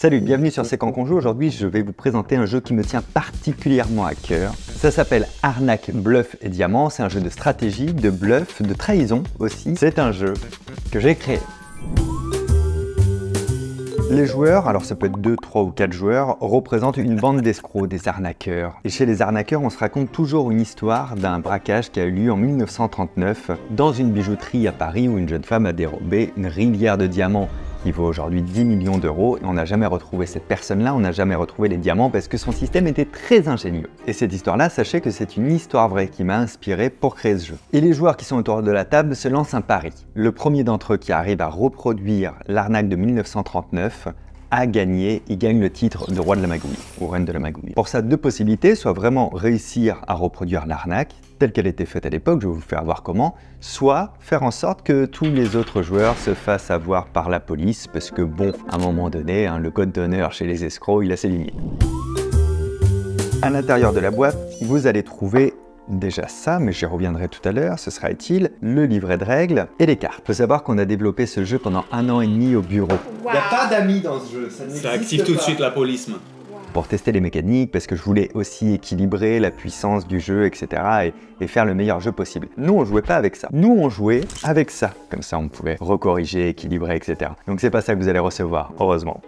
Salut, bienvenue sur C'est quand qu'on joue. Aujourd'hui, je vais vous présenter un jeu qui me tient particulièrement à cœur. Ça s'appelle Arnaque, Bluff et Diamant. C'est un jeu de stratégie, de bluff, de trahison aussi. C'est un jeu que j'ai créé. Les joueurs, alors ça peut être 2, 3 ou 4 joueurs, représentent une bande d'escrocs, des arnaqueurs. Et chez les arnaqueurs, on se raconte toujours une histoire d'un braquage qui a eu lieu en 1939 dans une bijouterie à Paris où une jeune femme a dérobé une rivière de diamants qui vaut aujourd'hui 10 millions d'euros. Et on n'a jamais retrouvé cette personne-là, on n'a jamais retrouvé les diamants parce que son système était très ingénieux. Et cette histoire-là, sachez que c'est une histoire vraie qui m'a inspiré pour créer ce jeu. Et les joueurs qui sont autour de la table se lancent un pari. Le premier d'entre eux qui arrive à reproduire l'arnaque de 1939 a gagné, il gagne le titre de roi de la magouille, ou reine de la magouille. Pour ça, deux possibilités, soit vraiment réussir à reproduire l'arnaque, telle qu'elle était faite à l'époque, je vais vous faire voir comment, soit faire en sorte que tous les autres joueurs se fassent avoir par la police, parce que bon, à un moment donné, le code d'honneur chez les escrocs, il a ses limites. À l'intérieur de la boîte, vous allez trouver déjà ça, mais j'y reviendrai tout à l'heure, ce sera utile, le livret de règles et les cartes. Il faut savoir qu'on a développé ce jeu pendant 1 an et demi au bureau. Il n'y a pas d'amis dans ce jeu, ça active tout de suite la police. Pour tester les mécaniques, parce que je voulais aussi équilibrer la puissance du jeu, etc. et faire le meilleur jeu possible. Nous, on jouait pas avec ça. Nous, on jouait avec ça. Comme ça, on pouvait recorriger, équilibrer, etc. Donc c'est pas ça que vous allez recevoir, heureusement.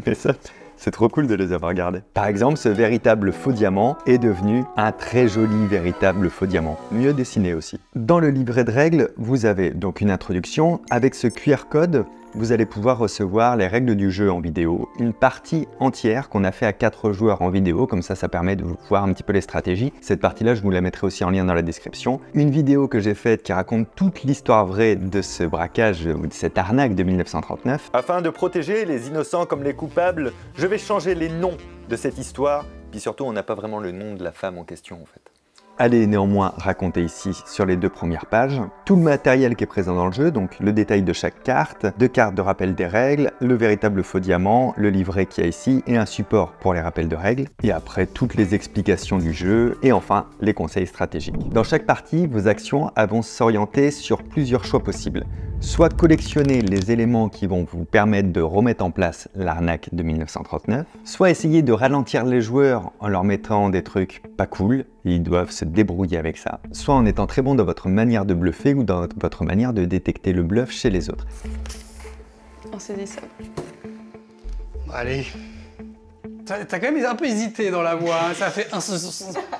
Mais ça, c'est trop cool de les avoir gardés. Par exemple, ce véritable faux diamant est devenu un très joli véritable faux diamant. Mieux dessiné aussi. Dans le livret de règles, vous avez donc une introduction. Avec ce QR code, vous allez pouvoir recevoir les règles du jeu en vidéo, une partie entière qu'on a fait à 4 joueurs en vidéo, comme ça permet de voir un petit peu les stratégies. Cette partie-là, je vous la mettrai aussi en lien dans la description. Une vidéo que j'ai faite qui raconte toute l'histoire vraie de ce braquage ou de cette arnaque de 1939. Afin de protéger les innocents comme les coupables, je vais changer les noms de cette histoire. Puis surtout, on n'a pas vraiment le nom de la femme en question en fait. Elle est néanmoins racontée ici sur les 2 premières pages. Tout le matériel qui est présent dans le jeu, donc le détail de chaque carte, 2 cartes de rappel des règles, le véritable faux diamant, le livret qu'il y a ici et un support pour les rappels de règles. Et après, toutes les explications du jeu et enfin, les conseils stratégiques. Dans chaque partie, vos actions vont s'orienter sur plusieurs choix possibles. Soit collectionner les éléments qui vont vous permettre de remettre en place l'arnaque de 1939, soit essayer de ralentir les joueurs en leur mettant des trucs pas cool, ils doivent se débrouiller avec ça, soit en étant très bon dans votre manière de bluffer ou dans votre manière de détecter le bluff chez les autres. On s'est dit ça. Allez. T'as quand même un peu hésité dans la voix, hein. Ça fait un...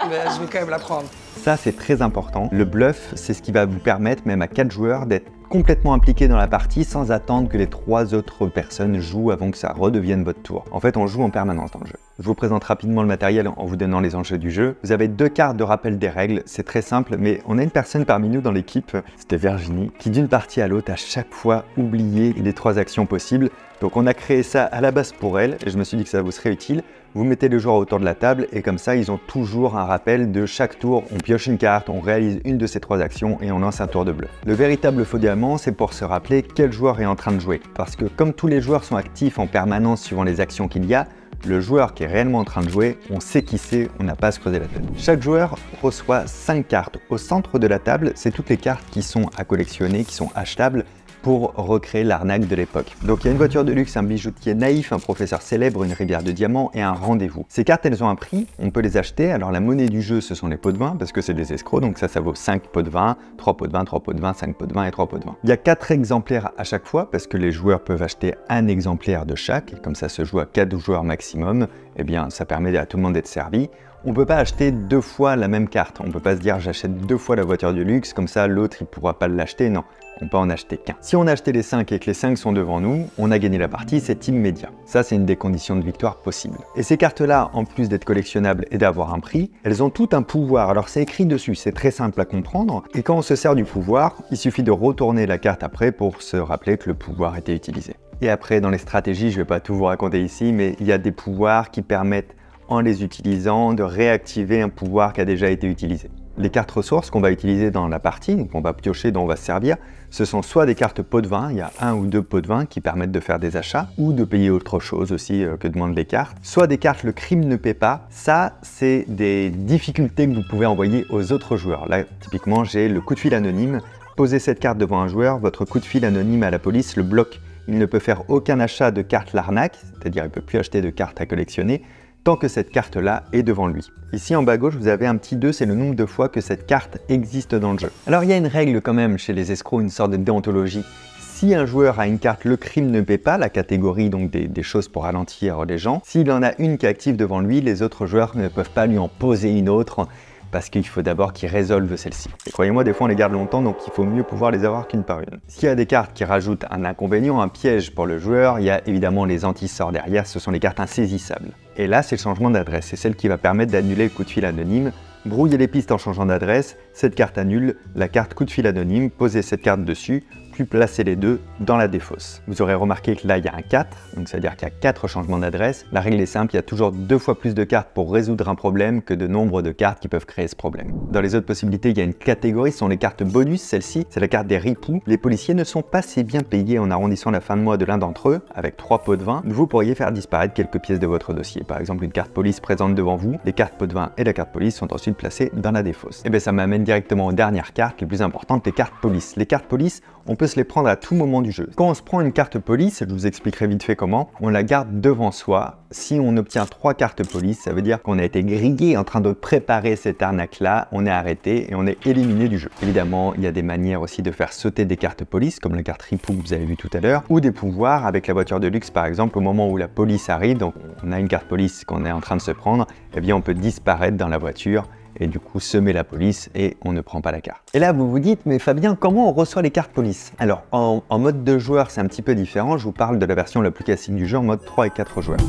Mais je vais quand même la prendre. Ça, c'est très important. Le bluff, c'est ce qui va vous permettre, même à 4 joueurs, d'être complètement impliqués dans la partie sans attendre que les 3 autres personnes jouent avant que ça redevienne votre tour. En fait, on joue en permanence dans le jeu. Je vous présente rapidement le matériel en vous donnant les enjeux du jeu. Vous avez 2 cartes de rappel des règles, c'est très simple, mais on a une personne parmi nous dans l'équipe, c'était Virginie, qui d'une partie à l'autre, à chaque fois, oubliait les 3 actions possibles. Donc on a créé ça à la base pour elle, et je me suis dit que ça vous serait utile. Vous mettez les joueurs autour de la table, et comme ça, ils ont toujours un rappel de chaque tour. On pioche une carte, on réalise une de ces 3 actions, et on lance un tour de bluff. Le véritable faux diamant, c'est pour se rappeler quel joueur est en train de jouer. Parce que comme tous les joueurs sont actifs en permanence suivant les actions qu'il y a, le joueur qui est réellement en train de jouer, on sait qui c'est, on n'a pas à se creuser la tête. Chaque joueur reçoit 5 cartes. Au centre de la table, c'est toutes les cartes qui sont à collectionner, qui sont achetables pour recréer l'arnaque de l'époque. Donc il y a une voiture de luxe, un bijoutier naïf, un professeur célèbre, une rivière de diamants et un rendez-vous. Ces cartes, elles ont un prix, on peut les acheter. Alors la monnaie du jeu, ce sont les pots de vin, parce que c'est des escrocs, donc ça vaut 5 pots de vin, 3 pots de vin, 3 pots de vin, 5 pots de vin et 3 pots de vin. Il y a 4 exemplaires à chaque fois, parce que les joueurs peuvent acheter un exemplaire de chaque, et comme ça se joue à 4 joueurs maximum, eh bien ça permet à tout le monde d'être servi. On ne peut pas acheter 2 fois la même carte, on ne peut pas se dire j'achète 2 fois la voiture de luxe, comme ça l'autre il ne pourra pas l'acheter, non. On peut en acheter qu'un. Si on a acheté les 5 et que les 5 sont devant nous, on a gagné la partie, c'est immédiat. Ça, c'est une des conditions de victoire possibles. Et ces cartes-là, en plus d'être collectionnables et d'avoir un prix, elles ont tout un pouvoir. Alors c'est écrit dessus, c'est très simple à comprendre. Et quand on se sert du pouvoir, il suffit de retourner la carte après pour se rappeler que le pouvoir était utilisé. Et après, dans les stratégies, je ne vais pas tout vous raconter ici, mais il y a des pouvoirs qui permettent, en les utilisant, de réactiver un pouvoir qui a déjà été utilisé. Les cartes ressources qu'on va utiliser dans la partie, qu'on va piocher, dont on va se servir, ce sont soit des cartes pots de vin, il y a 1 ou 2 pots de vin qui permettent de faire des achats, ou de payer autre chose aussi que demandent les cartes. Soit des cartes le crime ne paie pas, ça c'est des difficultés que vous pouvez envoyer aux autres joueurs. Là typiquement j'ai le coup de fil anonyme, posez cette carte devant un joueur, votre coup de fil anonyme à la police le bloque. il ne peut faire aucun achat de carte l'arnaque, c'est-à-dire il ne peut plus acheter de cartes à collectionner, tant que cette carte-là est devant lui. Ici en bas à gauche, vous avez un petit 2, c'est le nombre de fois que cette carte existe dans le jeu. Alors il y a une règle quand même chez les escrocs, une sorte de déontologie. Si un joueur a une carte le crime ne paie pas, la catégorie donc des choses pour ralentir les gens, s'il en a une qui est active devant lui, les autres joueurs ne peuvent pas lui en poser une autre parce qu'il faut d'abord qu'il résolve celle-ci. Et croyez-moi, des fois on les garde longtemps, donc il faut mieux pouvoir les avoir qu'une par une. S'il y a des cartes qui rajoutent un inconvénient, un piège pour le joueur, il y a évidemment les anti-sorts derrière, ce sont les cartes insaisissables. Et là, c'est le changement d'adresse, c'est celle qui va permettre d'annuler le coup de fil anonyme. Brouiller les pistes en changeant d'adresse, cette carte annule la carte coup de fil anonyme, posez cette carte dessus, puis placez les deux dans la défausse. Vous aurez remarqué que là il y a un 4, donc ça veut dire qu'il y a 4 changements d'adresse. La règle est simple, il y a toujours 2 fois plus de cartes pour résoudre un problème que de nombre de cartes qui peuvent créer ce problème. Dans les autres possibilités, il y a une catégorie, ce sont les cartes bonus. Celle-ci, c'est la carte des ripoux. Les policiers ne sont pas si bien payés en arrondissant la fin de mois de l'un d'entre eux, avec 3 pots de vin. Vous pourriez faire disparaître quelques pièces de votre dossier. Par exemple, une carte police présente devant vous, les cartes pots de vin et la carte police sont ensuite placées dans la défausse. Et bien ça m'amène directement aux dernières cartes, les plus importantes, les cartes police. Les cartes police, on peut se les prendre à tout moment du jeu. Quand on se prend une carte police, je vous expliquerai vite fait comment, on la garde devant soi. Si on obtient 3 cartes police, ça veut dire qu'on a été grillé en train de préparer cette arnaque-là, on est arrêté et on est éliminé du jeu. Évidemment, il y a des manières aussi de faire sauter des cartes police, comme la carte ripou que vous avez vu tout à l'heure, ou des pouvoirs avec la voiture de luxe par exemple, au moment où la police arrive, donc on a une carte police qu'on est en train de se prendre, eh bien on peut disparaître dans la voiture et du coup semer la police et on ne prend pas la carte. Et là vous vous dites, mais Fabien, comment on reçoit les cartes police? Alors en mode 2 joueurs c'est un petit peu différent, je vous parle de la version la plus classique du jeu en mode 3 et 4 joueurs.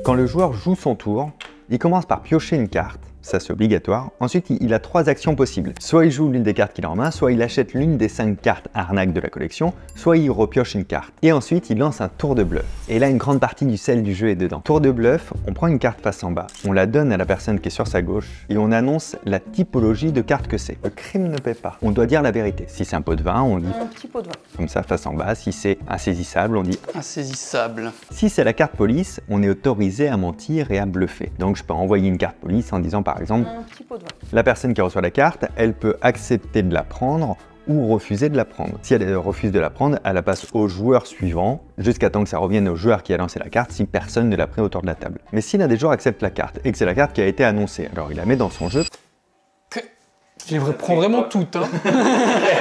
Quand le joueur joue son tour, il commence par piocher une carte, ça c'est obligatoire. Ensuite, il a 3 actions possibles. Soit il joue l'une des cartes qu'il a en main, soit il achète l'une des 5 cartes arnaques de la collection, soit il repioche une carte. Et ensuite, il lance un tour de bluff. Et là, une grande partie du sel du jeu est dedans. Tour de bluff, on prend une carte face en bas, on la donne à la personne qui est sur sa gauche et on annonce la typologie de carte que c'est. Le crime ne paie pas. On doit dire la vérité. Si c'est un pot de vin, on dit Un petit pot de vin. comme ça face en bas. Si c'est insaisissable, on dit Insaisissable. Si c'est la carte police, on est autorisé à mentir et à bluffer. Donc je peux envoyer une carte police en disant par exemple Un petit pot de vin. la personne qui reçoit la carte, elle peut accepter de la prendre ou refuser de la prendre. Si elle refuse de la prendre, elle la passe au joueur suivant, jusqu'à temps que ça revienne au joueur qui a lancé la carte si personne ne l'a pris autour de la table. Mais si l'un des joueurs accepte la carte et que c'est la carte qui a été annoncée, alors il la met dans son jeu. Je les prends vraiment toutes. Hein.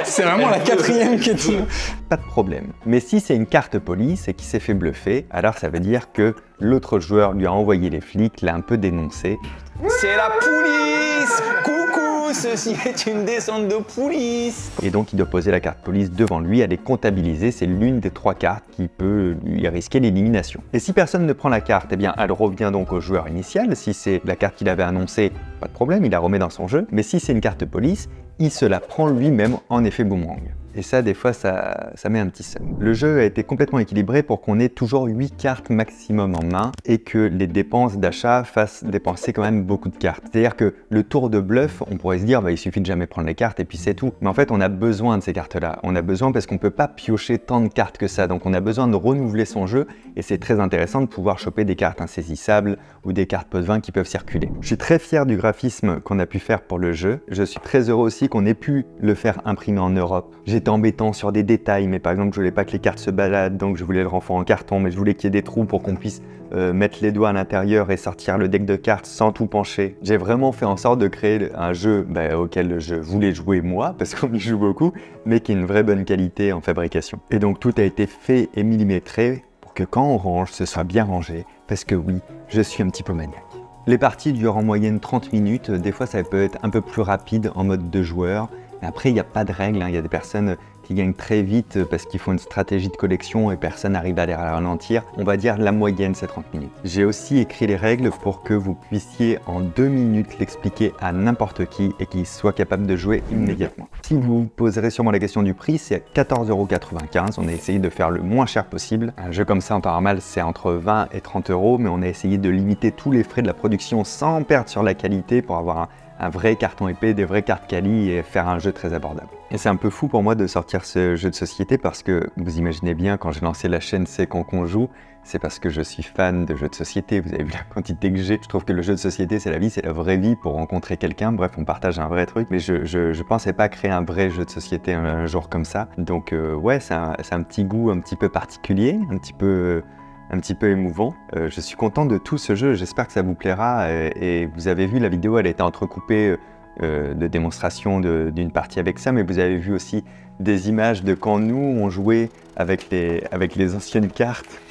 C'est vraiment la 4e qui est tout. Pas de problème. Mais si c'est une carte police et qui s'est fait bluffer, alors ça veut dire que l'autre joueur lui a envoyé les flics, l'a un peu dénoncé. C'est la police! Coucou, ceci est une descente de police! Et donc il doit poser la carte police devant lui, elle est comptabilisée, c'est l'une des 3 cartes qui peut lui risquer l'élimination. Et si personne ne prend la carte, eh bien elle revient donc au joueur initial. Si c'est la carte qu'il avait annoncée, pas de problème, il la remet dans son jeu. Mais si c'est une carte police, il se la prend lui-même en effet boomerang. Et ça, des fois, ça met un petit seum. Le jeu a été complètement équilibré pour qu'on ait toujours 8 cartes maximum en main et que les dépenses d'achat fassent dépenser quand même beaucoup de cartes. C'est-à-dire que le tour de bluff, on pourrait se dire, bah, il suffit de jamais prendre les cartes et puis c'est tout. Mais en fait, on a besoin de ces cartes-là. On a besoin parce qu'on ne peut pas piocher tant de cartes que ça. Donc on a besoin de renouveler son jeu et c'est très intéressant de pouvoir choper des cartes insaisissables ou des cartes pot de vin qui peuvent circuler. Je suis très fier du graphisme qu'on a pu faire pour le jeu. Je suis très heureux aussi qu'on ait pu le faire imprimer en Europe. J'étais embêtant sur des détails, mais par exemple je voulais pas que les cartes se baladent, donc je voulais le renfort en carton, mais je voulais qu'il y ait des trous pour qu'on puisse mettre les doigts à l'intérieur et sortir le deck de cartes sans tout pencher. J'ai vraiment fait en sorte de créer un jeu auquel je voulais jouer moi, parce qu'on y joue beaucoup, mais qui a une vraie bonne qualité en fabrication. Et donc tout a été fait et millimétré pour que quand on range, ce soit bien rangé, parce que oui, je suis un petit peu maniaque. Les parties durent en moyenne 30 minutes, des fois ça peut être un peu plus rapide en mode 2 joueurs, mais après il n'y a pas de règles, il y a des personnes qui gagnent très vite parce qu'ils font une stratégie de collection et personne n'arrive à les ralentir. On va dire la moyenne c'est 30 minutes. J'ai aussi écrit les règles pour que vous puissiez en 2 minutes l'expliquer à n'importe qui et qu'il soit capable de jouer immédiatement. Si vous poserez sûrement la question du prix, c'est 14,95 €. On a essayé de faire le moins cher possible. Un jeu comme ça en temps normal c'est entre 20 et 30 €, mais on a essayé de limiter tous les frais de la production sans perdre sur la qualité pour avoir un vrai carton épais, des vraies cartes quali et faire un jeu très abordable. Et c'est un peu fou pour moi de sortir ce jeu de société parce que vous imaginez bien, quand j'ai lancé la chaîne C'est quand qu'on joue, c'est parce que je suis fan de jeux de société. Vous avez vu la quantité que j'ai. Je trouve que le jeu de société, c'est la vie, c'est la vraie vie pour rencontrer quelqu'un. Bref, on partage un vrai truc. Mais je pensais pas créer un vrai jeu de société un jour comme ça. Donc ouais, c'est un petit goût un petit peu particulier, un petit peu émouvant. Je suis content de tout ce jeu, j'espère que ça vous plaira. Et vous avez vu, la vidéo, elle a été entrecoupée de démonstration d'une partie avec ça, mais vous avez vu aussi des images de quand nous, on jouait avec les anciennes cartes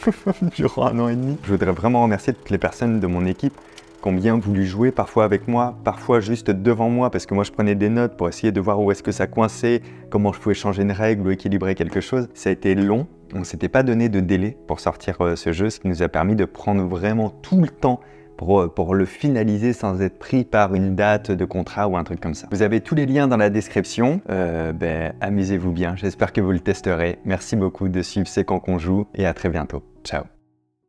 durant 1 an et demi. Je voudrais vraiment remercier toutes les personnes de mon équipe qui ont bien voulu jouer, parfois avec moi, parfois juste devant moi, parce que moi je prenais des notes pour essayer de voir où est-ce que ça coinçait, comment je pouvais changer une règle ou équilibrer quelque chose. Ça a été long, on ne s'était pas donné de délai pour sortir ce jeu, ce qui nous a permis de prendre vraiment tout le temps pour le finaliser sans être pris par une date de contrat ou un truc comme ça. Vous avez tous les liens dans la description, amusez-vous bien, j'espère que vous le testerez. Merci beaucoup de suivre C'est quand qu'on joue et à très bientôt. Ciao.